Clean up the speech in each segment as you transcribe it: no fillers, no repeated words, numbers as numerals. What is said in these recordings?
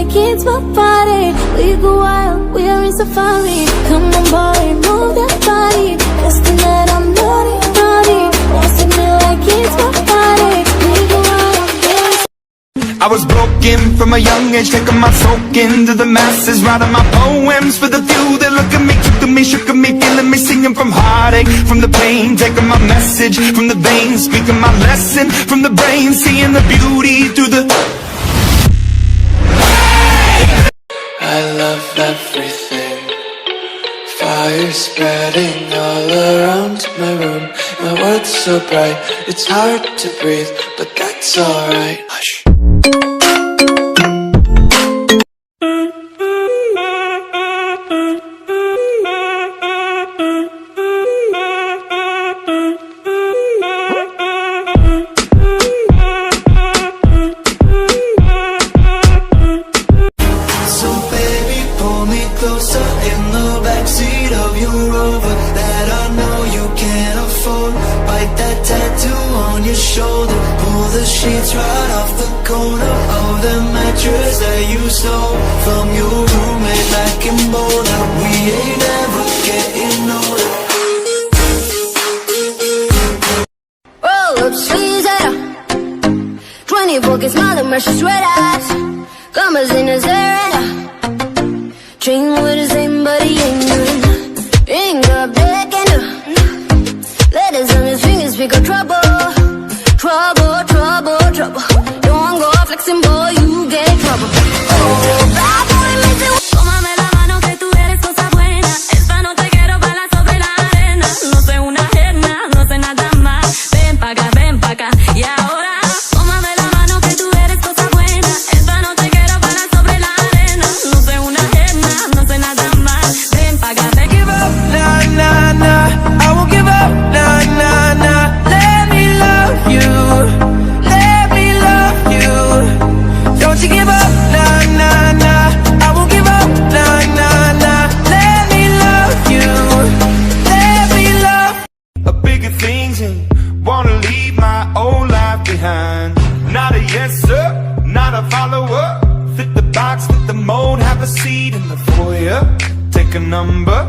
like it's my party. We go wild, we are in safari. Come on boy, move that body. Best tonight I'm naughty, naughty. Dancing me like it's my party. We go wild, we are in I was broken from a young age, taking my soak into the masses, writing my poems for the few that look at me, took at me, shook at me, feeling me, singing from heartache, from the pain, taking my message from the veins, speaking my lesson from the brain, seeing the beauty through the... I love everything. Fire spreading all around my room. My world's so bright, it's hard to breathe, but that's alright. Hush. Closer in the backseat of your Rover that I know you can't afford. Bite that tattoo on your shoulder. Pull the sheets right off the corner of the mattress that you stole from your roommate back in Boulder. We ain't ever getting older. roll up sleeves and 24 gets more than precious red eyes. Commas in his hair and dream with the same body ain't good. Ain't got black and letters on his fingers speak of trouble. Trouble, trouble, trouble. Don't go flexing, boy, you get trouble. Oh, bad boy, me too. Tómame la mano que tú eres cosa buena. Esta noche quiero bailar sobre la arena. No soy una ajena, no sé nada más. Ven pa' acá, y ahora. Tómame la mano que tú eres cosa buena. Esta noche quiero bailar sobre la arena. No soy una ajena, no sé nada más. Ven pa' acá, ven. Give up, nah, nah, nah. I won't give up, nah, nah, nah. Let me love you. Let me love you. Don't you give up, nah, nah, nah. I won't give up, nah, nah, nah. Let me love you. Let me love A bigger things and wanna leave my old life behind. Not a yes sir, not a follower. Fit the box, fit the mold, have a seat in the foyer. Take a number.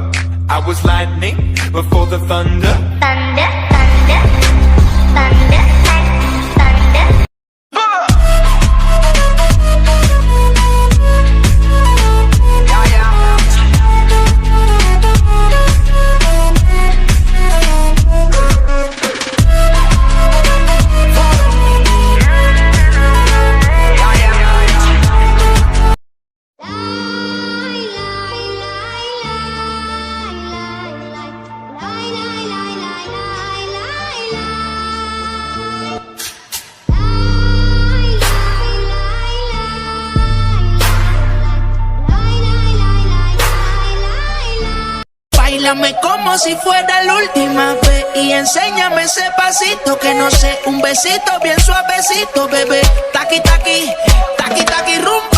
I was lightning before the thunder. Thunder, thunder, thunder, thunder. Báilame como si fuera la última vez y enséñame ese pasito que no sé, un besito bien suavecito, bebé. Taqui, taqui, taqui, taqui, rumbo.